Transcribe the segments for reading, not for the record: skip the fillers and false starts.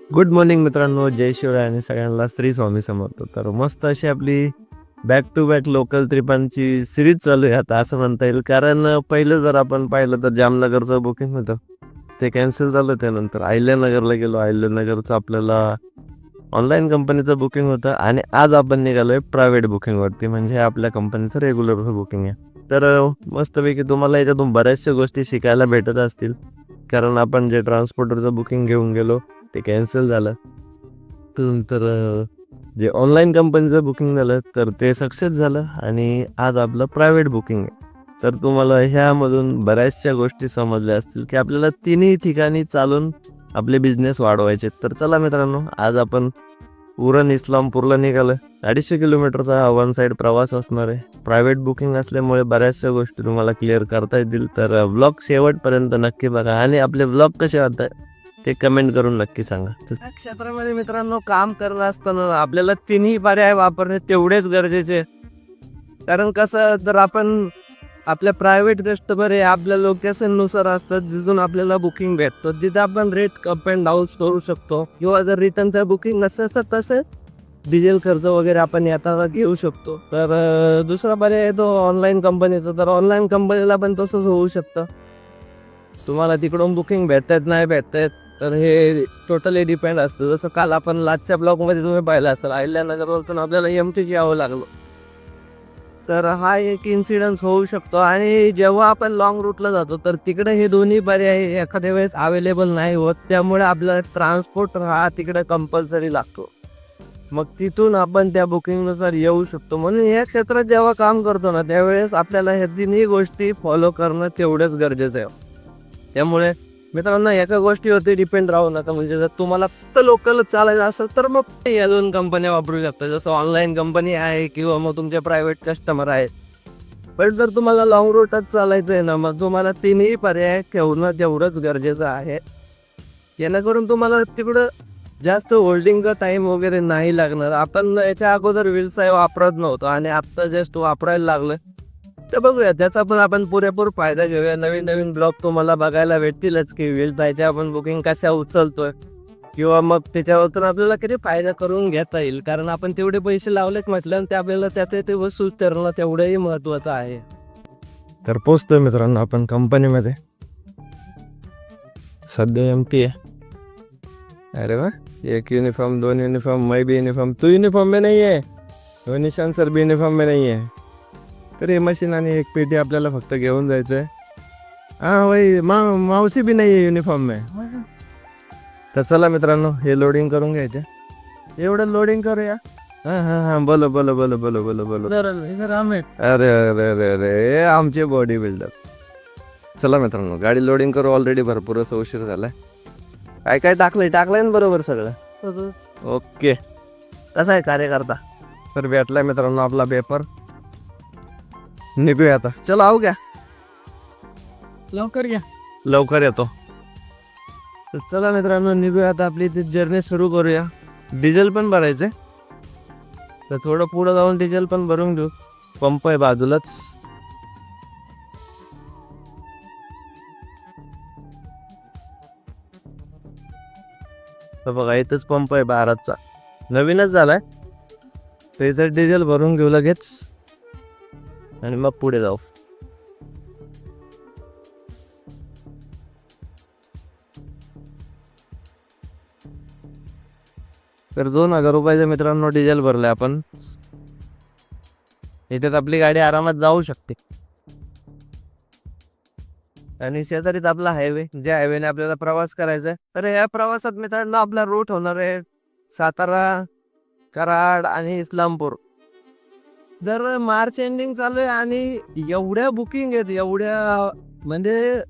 Good morning मित्रांनो, जय शिवराय आणि सगळ्यांना श्री स्वामी समर्थ. तर मस्त अशी आपली बॅक टू बॅक लोकल ट्रिपांची सिरीज चालू आहे आता असं म्हणता येईल. कारण पहिलं जर आपण पाहिलं तर जामनगरचं बुकिंग होतं, ते कॅन्सल झालं. त्यानंतर अहिल्यानगरला गेलो, अहिल्यानगरचं आपल्याला ऑनलाईन कंपनीचं बुकिंग होतं आणि आज आपण निघालोय प्रायव्हेट बुकिंगवरती, म्हणजे आपल्या कंपनीचं रेग्युलर बुकिंग आहे. तर मस्तपैकी तुम्हाला याच्यातून बऱ्याचशा गोष्टी शिकायला भेटत असतील. कारण आपण जे ट्रान्सपोर्टरचं बुकिंग घेऊन गेलो ते कॅन्सल झालं. तर जे ऑनलाईन कंपनीचं बुकिंग झालं तर ते सक्सेस झालं आणि आज आपलं प्रायव्हेट बुकिंग आहे. तर तुम्हाला ह्यामधून बऱ्याचशा गोष्टी समजल्या असतील की आपल्याला तिन्ही ठिकाणी चालून आपले बिझनेस वाढवायचे. तर चला मित्रांनो, आज आपण उरण इस्लामपूरला निघालं. 250 किलोमीटरचा हा वन साईड प्रवास असणार आहे. प्रायव्हेट बुकिंग असल्यामुळे बऱ्याचशा गोष्टी तुम्हाला क्लिअर करता येतील. तर व्लॉग शेवटपर्यंत नक्की बघा आणि आपले व्लॉग कसे वाटतात ते कमेंट करून नक्की सांगा. या क्षेत्रामध्ये मित्रांनो काम करत असताना आपल्याला तिन्ही पर्याय वापरणे तेवढेच गरजेचे. कारण कसं, जर आपण आपल्या प्रायव्हेट कस्टमर हे आपल्या लोकेशननुसार असतात, जिथून आपल्याला बुकिंग भेटतो तिथे आपण रेट अप अँड डाऊन करू शकतो. किंवा जर रिटर्नचं बुकिंग नसेल तसं डिझेल खर्च वगैरे आपण येताना घेऊ शकतो. तर दुसरा पर्याय आहे तो ऑनलाईन कंपनीचा. तर ऑनलाईन कंपनीला पण तसंच होऊ शकतं. तुम्हाला तिकडून बुकिंग भेटतायत नाही भेटतायत तर हे टोटली डिपेंड असतं. जसं काल आपण लाचच्या ब्लॉकमध्ये तुम्ही पाहिलं असेल, अहिल्यानगरवरून आपल्याला एमटी यावं लागलं. तर हा एक इन्सिडन्स होऊ शकतो. आणि जेव्हा आपण लॉंग रूटला जातो तर तिकडे हे दोन्ही पर्याय एखाद्या वेळेस अवेलेबल नाही होत. त्यामुळे आपला ट्रान्सपोर्ट हा तिकडे कंपल्सरी लागतो. मग तिथून आपण त्या बुकिंगनुसार येऊ शकतो. म्हणून या क्षेत्रात जेव्हा काम करतो ना, त्यावेळेस आपल्याला ह्या तिन्ही गोष्टी फॉलो करणं तेवढंच गरजेचं आहे. त्यामुळे मित्रांनो, एका गोष्टीवरती डिपेंड राहू नका. म्हणजे जर तुम्हाला फक्त लोकल चालायचं असेल तर मग या दोन कंपन्या वापरू शकता, जसं ऑनलाईन कंपनी आहे किंवा मग तुमचे प्रायव्हेट कस्टमर आहेत. पण जर तुम्हाला लॉंग रूटच चालायचं आहे ना, मग तुम्हाला तिन्ही पर्याय ठेवणं तेवढंच गरजेचं आहे. जेणेकरून तुम्हाला तिकडं जास्त होल्डिंगचा टाइम वगैरे नाही लागणार. आपण याच्या अगोदर व्यवसाय वापरत नव्हतो आणि आत्ता जस्ट वापरायला लागलं. तर बघूया, त्याचा पण आपण पुरेपूर फायदा घेऊया. नवीन नवीन ब्लॉग तुम्हाला बघायला भेटतीलच की व्यवसायाचे आपण बुकिंग कशा उचलतोय किंवा मग त्याच्यावरतून आपल्याला किती फायदा करून घेता येईल. कारण आपण तेवढे पैसे लावलेत म्हटलं ते आपल्याला त्याचे ते वसूल करणं तेवढंही महत्त्वाचं आहे. तर पोचतोय मित्रांनो आपण कंपनीमध्ये. सध्या एमटी आहे. अरे वा, एक यूनिफॉर्म, दोन यूनिफॉर्म, मैं भी यूनिफॉर्म. तू यूनिफॉर्म में नहीं है, वो निशान सर भी यूनिफॉर्म में नहीं है. तर हे मशीन आणि एक पेटी आपल्याला फक्त घेऊन जायचं आहे. हां वही मावशी भी नाही आहे युनिफॉर्म में. तर चला मित्रांनो, हे लोडिंग करून घ्यायचं. एवढं लोडिंग करूया. हां हां हां, बोलो बोलो बोलो बोलो बोलो बोलो. अरे अरे अरे अरे, आमचे बॉडी बिल्डर. चला मित्रांनो, गाडी लोडिंग करू. ऑलरेडी भरपूर असं उशीर झालाय. काय काय टाकलंय ना बरोबर सगळं. ओके, कसा आहे कार्यकर्ता. तर भेटलाय मित्रांनो आपला पेपर. निघूया आता. चला आऊ घ्या, लवकर येतो. तर चला मित्रांनो, निघूया आता. आपली ती जर्नी सुरू करूया. डिझेल पण भरायचंय, तर थोडं पुढं जाऊन डिझेल पण भरून घेऊ. पंप आहे बाजूलाच. तर बघा, इथंच पंप आहे भारतचा, नवीनच झालाय. त्याचं डिझेल भरून घेऊ लगेच आणि मग पुढे जाऊ. तर 2,000 रुपयाचं मित्रांनो डिझेल भरलं आपण. इथेच आपली गाडी आरामात जाऊ शकते. आणि शेजारीच आपला हायवे, ज्या हायवेने आपल्याला प्रवास करायचा आहे. तर या प्रवासात मित्रांनो आपला रूट होणार आहे सातारा, कराड आणि इस्लामपूर. जर मार्च एंडिंग चालू आहे आणि एवढ्या बुकिंग आहेत, एवढ्या म्हणजे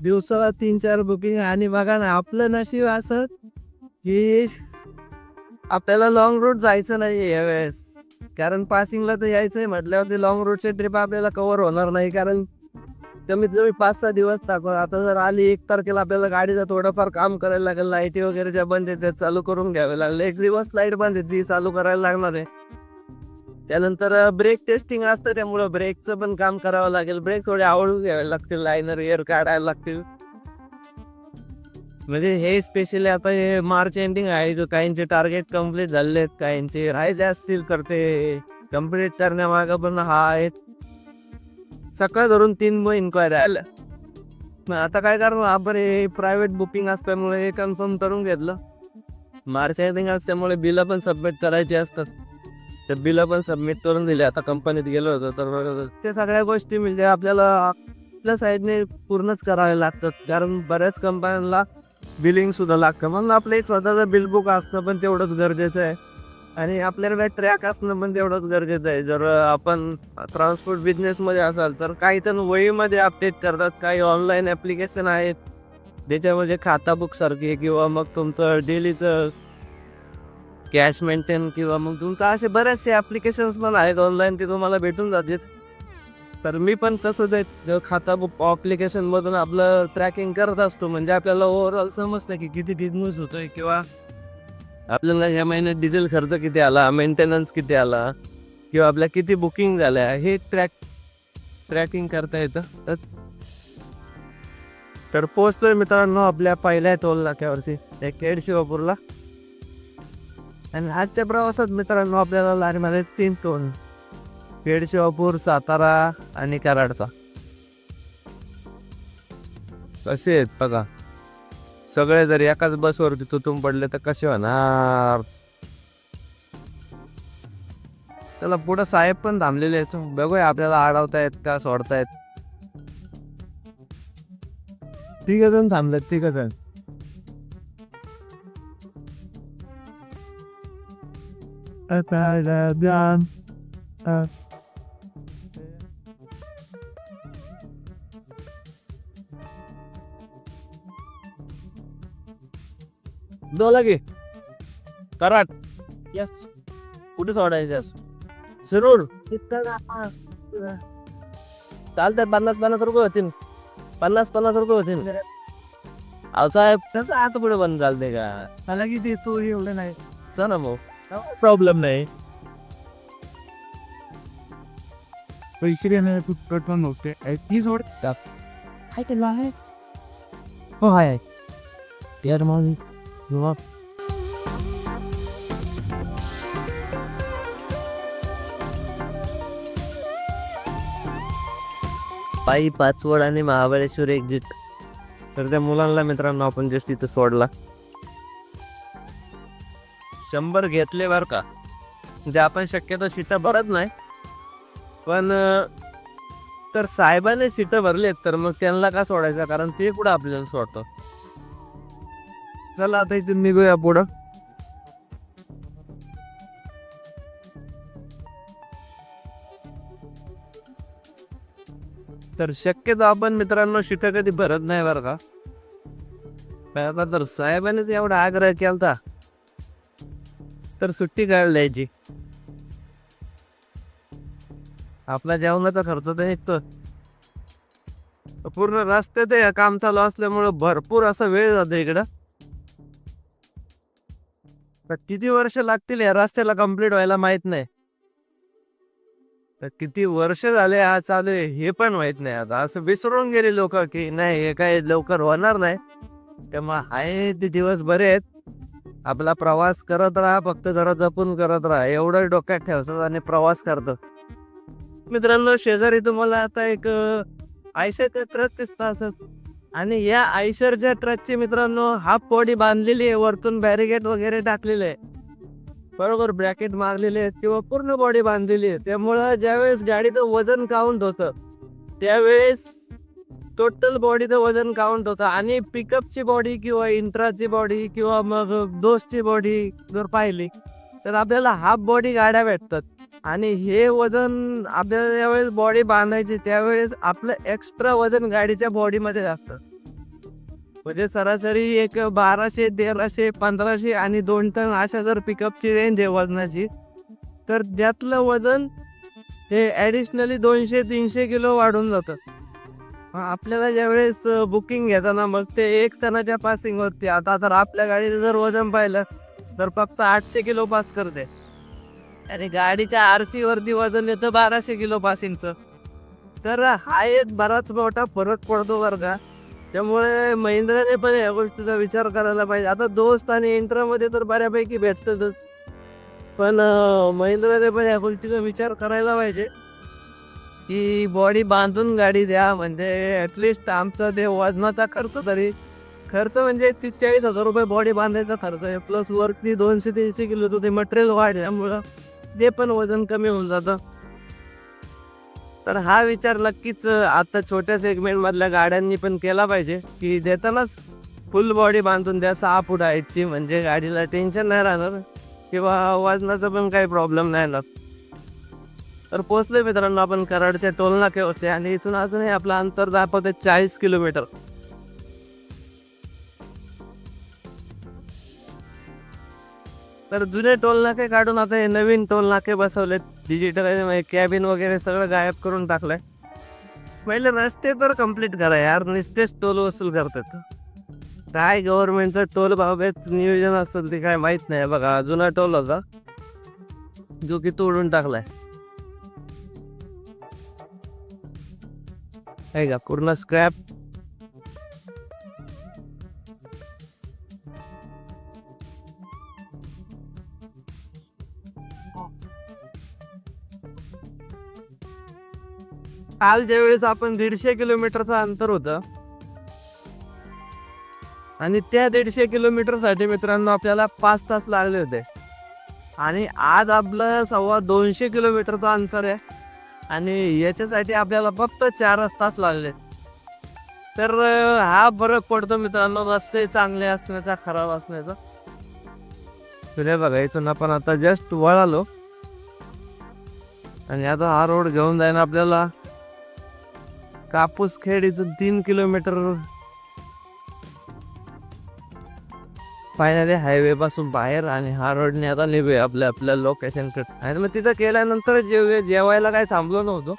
दिवसाला 3-4 बुकिंग. आणि बघा ना, आपलं नशीब असं की आपल्याला लॉंग रूट जायचं नाही यावेळेस. कारण पासिंगला तर यायचंय म्हटल्यावरती लॉंग रूटची ट्रिप आपल्याला कव्हर होणार नाही. कारण कमीत कमी 5-6 दिवस टाकू. आता जर आली 1 तारखेला आपल्याला गाडीचं थोडंफार काम करायला लागेल. लाईटी वगैरे ज्या बंद आहेत त्या चालू करून घ्यावे लागेल. 1 दिवस लाईट बंद आहे ती चालू करायला लागणार आहे. त्यानंतर ब्रेक टेस्टिंग असतं, त्यामुळं ब्रेकचं पण काम करावं लागेल. ब्रेक थोडे आवडून घ्यावे लागतील, लायनर एअर काढायला लागतील. म्हणजे हे स्पेशली आता हे मार्च एंडिंग आहे, जो काहींचे टार्गेट कम्प्लीट झाले आहेत, काहींचे राहायचे असतील तर ते कम्प्लीट करण्यामागं पण हा एक सकाळ धरून 3 इन्क्वायरी आल्या. मग आता काय करू आपण, हे प्रायव्हेट बुकिंग असल्यामुळे हे कन्फर्म करून घेतलं. मार्च एंडिंग असल्यामुळे बिलं पण सबमिट करायची असतात, तर बिलं पण सबमिट करून दिले. आता कंपनीत गेलो होतो तर ते सगळ्या गोष्टी म्हणजे आपल्याला आपल्या साईडने पूर्णच करावे लागतात, कारण बऱ्याच कंपन्यांना बिलिंग सुद्धा लागतं. म्हणून आपलं एक स्वतःचं बिल बुक असणं पण तेवढंच गरजेचं आहे आणि आपल्याकडे ट्रॅक असणं पण तेवढंच गरजेचं आहे. जर आपण ट्रान्सपोर्ट बिझनेसमध्ये असाल तर काही जण वहीमध्ये अपडेट करतात, काही ऑनलाईन ॲप्लिकेशन आहेत ज्याच्यामध्ये खाता बुक सारखे किंवा मग तुमचं डेलीचं कॅश मेंटेन किंवा मग तुमचं असे बरेचसे ॲप्लिकेशन्स पण आहेत ऑनलाईन, ते तुम्हाला भेटून जातील. तर मी पण तसंच आहे, खाता बुक ॲप्लिकेशनमधून आपलं ट्रॅकिंग करत असतो. म्हणजे आपल्याला ओव्हरऑल समजतं की किती बिझनेस होतोय किंवा आपल्याला ह्या महिन्यात डिझेल खर्च किती आला, मेंटेनन्स किती आला किंवा आपल्या किती बुकिंग झाल्या, हे ट्रॅकिंग करता येतं. तर पोहोचतोय मित्रांनो आपल्या पहिल्या टोल नाक्यावरती, खेड शिवापूरला. आणि आजच्या प्रवासात मित्रांनो आपल्याला लागणारच 3 टोल, खेड शिवापूर, सातारा आणि कराडचा. कसे आहेत बघा, सगळे जर एकाच बसवरती तुटून पडले तर कसे होणार. त्याला पुढं साहेब पण थांबलेले आहेत, बघूया आपल्याला अडवतायत का सोडतायत. 3 जण थांबलेत, 3 जण. बोला की कराड. यस, कुठे सोडायचं शिरूर. चालतात, 50-50 रुपये होतील, 50-50 रुपये होतील. अहो साहेब कसं आता पुढे बंद चालते का, मला किती तू एवढं नाही चला मग प्रॉब्लेम नाही. पैसे देणार पण नव्हते ती जोड काय केलं आहे हो हाय यार मग पायी पाचवड आणि महाबळेश्वर एक्झिट. तर त्या मुलांना मित्रांनो आपण जस्ट इथं सोडला. 100 घेतले बरं का, म्हणजे आपण शक्यतो सीटा भरत नाही, पण तर साहेबाने सीटं भरलेत तर मग त्यांना का सोडायचं, कारण ते कुठं आपल्याला सोडतं. चला आता इथून निघूया पुढं. तर शक्यतो आपण मित्रांनो सीटं कधी भरत नाही बरं का. आता तर साहेबानेच एवढा आग्रह केलता तर सुट्टी काय द्यायची. आपला जेवणाचा खर्च तर निघतो. पूर्ण रस्त्यात काम चालू असल्यामुळं भरपूर असा वेळ जातो इकडं. तर किती वर्ष लागतील या रस्त्याला कंप्लीट व्हायला माहित नाही. तर किती वर्ष झाले हा चालू आहे हे पण माहित नाही. आता असं विसरून गेले लोक की नाही हे काय लवकर होणार नाही. तेव्हा आहे ते दिवस बरे आहेत, आपला प्रवास करत राहा, फक्त जरा जपून करत राहा, एवढं डोक्यात ठेवतात आणि प्रवास करतात. मित्रांनो शेजारी तुम्हाला आता एक आयशरचा ट्रक दिसत असत, आणि या आयशरच्या ट्रकची मित्रांनो हाफ बॉडी बांधलेली आहे, वरतून बॅरिकेड वगैरे टाकलेले आहे, बरोबर ब्रॅकेट मारलेले आहेत किंवा पूर्ण बॉडी बांधलेली आहे. त्यामुळं ज्यावेळेस गाडीचं वजन काउंट होतं त्यावेळेस टोटल बॉडीचं वजन काउंट होतं. आणि पिकअपची बॉडी किंवा इंट्राची बॉडी किंवा मग दोस्टची बॉडी जर पाहिली तर आपल्याला हाफ बॉडी गाड्या भेटतात. आणि हे वजन आपल्याला ज्यावेळेस बॉडी बांधायची त्यावेळेस आपलं एक्स्ट्रा वजन गाडीच्या बॉडीमध्ये लागतं. म्हणजे सरासरी एक 1200, 1300, 1500 आणि 2 टन अशा जर पिकअपची रेंज आहे वजनाची, तर त्यातलं वजन हे ॲडिशनली 200-300 किलो वाढून जातं. आपल्याला ज्यावेळेस बुकिंग घेताना मग ते 1 टनाच्या पासिंगवरती, आता जर आपल्या गाडीचं जर वजन पाहिलं तर फक्त 800 किलो पास करते, आणि गाडीच्या RC वरती वजन येतं 1200 किलो पासिंगचं. तर हा एक बराच मोठा फरक पडतो बरं का. त्यामुळे महिंद्राने पण या गोष्टीचा विचार करायला पाहिजे. आता दोस्त आणि इंट्रामध्ये तर बऱ्यापैकी भेटतातच, पण महिंद्राने पण या गोष्टीचा विचार करायला पाहिजे की बॉडी बांधून गाडी द्या. म्हणजे ॲटलिस्ट आमचा ते वजनाचा खर्च म्हणजे 30-40 हजार रुपये बॉडी बांधायचा खर्च आहे, प्लस वरती 200-300 किलोचं ते मटेरियल वाढल्यामुळं ते पण वजन कमी होऊन जातं. तर हा विचार नक्कीच आता छोट्या सेगमेंटमधल्या गाड्यांनी पण केला पाहिजे की देतानाच फुल बॉडी बांधून द्या 6 फूट हाईटची, म्हणजे गाडीला टेन्शन नाही राहणार किंवा वजनाचा पण काही प्रॉब्लेम नाही येणार. तर पोचले मित्रांनो आपण कराडच्या टोल नाक्यावरती आणि इथून अजूनही आपलं अंतर दाखवते 40 किलोमीटर. तर जुने टोल नाके काढून आता हे नवीन टोल नाके बसवलेत, डिजिटल कॅबिन वगैरे सगळं गायब करून टाकलंय. पहिले रस्ते तर कम्प्लीट करा यार, नुसतेच टोल वसूल करतात. काय गव्हर्नमेंटचं टोल बाबत नियोजन असेल ते काय माहित नाही. बघा जुना टोल होता जो की तोडून टाकलाय, आहे का पूर्ण स्क्रॅप. काल ज्यावेळेस आपण 150 किलोमीटरचं अंतर होतं आणि त्या 150 किलोमीटरसाठी मित्रांनो आपल्याला 5 तास लागले होते, आणि आज आपलं 250 किलोमीटरचं अंतर आहे आणि याच्यासाठी आपल्याला फक्त 4 तास लागले. तर हा फरक पडतो मित्रांनो रस्ते चांगले असण्याचा खराब असण्याचा. तुला बघायचं ना, पण आता जस्ट वळालो आणि आता हा रोड घेऊन जाईन आपल्याला कापूसखेड. इथून 3 किलोमीटर फायनली हायवे पासून बाहेर, आणि हा रोडने आता निघूया आपल्या लोकेशनकडे. आणि मग तिथं केल्यानंतर जेवायला काय थांबलो नव्हतो.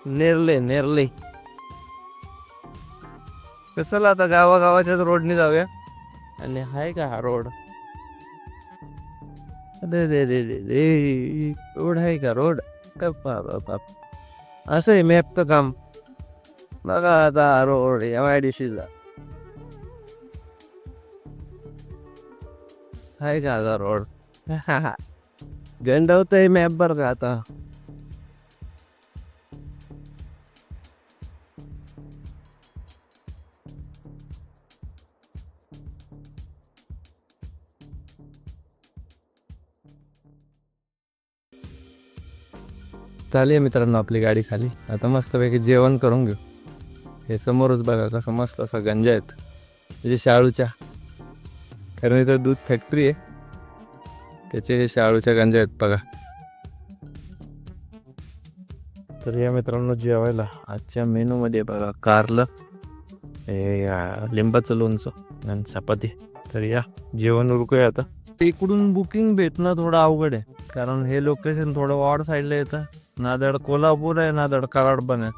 नेरले तर चला आता गावागावाच्याच रोडने जाऊया. आणि हाय का हा रोड? अरे रे रे रे रे, रोड आहे का? रोड बाप असं आहे मॅपचं काम. बघा आता रोड MIDCचा आहे का आता रोड? गंडवत आहे मॅप बरं का आता. चालेल मित्रांनो आपली गाडी खाली. आता मस्तपैकी जेवण करून घेऊ. हे समोरच बघा कसं मस्त असा गंजा आहेत म्हणजे शाळूच्या, कारण इथं दूध फॅक्टरी आहे, त्याचे शाळूच्या गंजा आहेत बघा. तर या मित्रांनो जेवायला आजच्या मेनूमध्ये बघा कारलं, लिंबाचं लोणचं आणि चपाती. तर या जेवण उरकूया आता. इकडून बुकिंग भेटणं थोडं अवघड आहे, कारण हे लोकेशन थोडं वॉर्ड साईडला येतं. नादड कोल्हापूर आहे, नादड कराड पण आहे.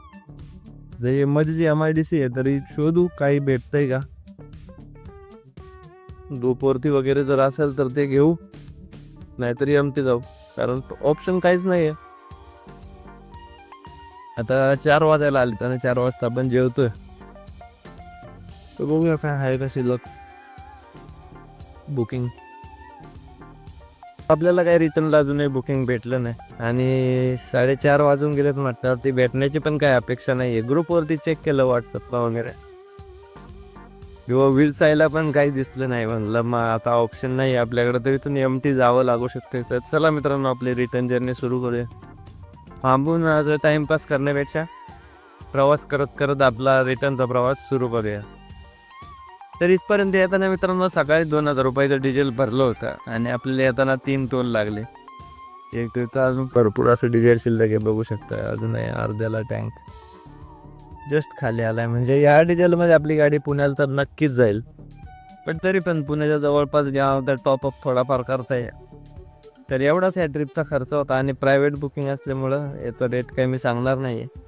जरी मध्ये जी MIDC आहे तरी शोधू काही भेटतंय का. दुपारती वगैरे जर असेल तर ते घेऊ, नाहीतरी एमटी जाऊ, कारण ऑप्शन काहीच नाही आहे. आता 4 वाजायला आले आणि 4 वाजता आपण जेवतोय, तर बघूया काय आहे का शिल्लक बुकिंग. आपल्याला काही रिटर्नला अजूनही बुकिंग भेटलं नाही, आणि 4:30 वाजून गेलेत म्हटल्यावरती भेटण्याची पण काही अपेक्षा नाही आहे. ग्रुपवरती चेक केलं व्हॉट्सअपला वगैरे, किंवा व्हील्साईला पण काही दिसलं नाही. म्हणलं मग आता ऑप्शन नाही आपल्याकडे, तर इथून MT जावं लागू शकते. तर चला मित्रांनो आपली रिटर्न जर्नी सुरू करूया. थांबून आज टाइमपास करण्यापेक्षा प्रवास करत करत आपला रिटर्नचा प्रवास सुरू करूया. तर इथपर्यंत येताना मित्रांनो सकाळी 2000 रुपयाचं डिझेल भरलं होतं, आणि आपल्याला येताना 3 टोल लागले. एक तिथं अजून भरपूर असं डिझेल शिल्लक आहे, बघू शकता. अजून अर्ध्याला टँक जस्ट खाली आलाय. म्हणजे या डिझेलमध्ये आपली गाडी पुण्याला तर नक्कीच जाईल, पण तरी पण पुण्याच्या जवळपास घ्यावं तर टॉपअप थोडाफार करता येईल. तर एवढाच या ट्रिपचा खर्च होता, आणि प्रायव्हेट बुकिंग असल्यामुळं याचा रेट काही मी सांगणार नाही आहे.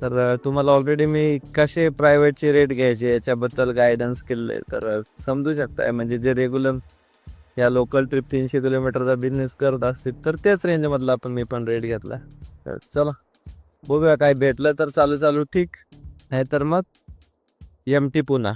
तर तुम्हाला ऑलरेडी मी कसे प्रायव्हेटचे रेट घ्यायचे याच्याबद्दल गायडन्स केलं आहे, तर समजू शकताय. म्हणजे जे रेग्युलर या लोकल ट्रिप 300 किलोमीटरचा बिझनेस करत असतील तर त्याच रेंजमधला मी पण रेट घेतला. तर चला बघूया काय भेटलं तर चालू ठीक, नाहीतर मग एम टी पुणा.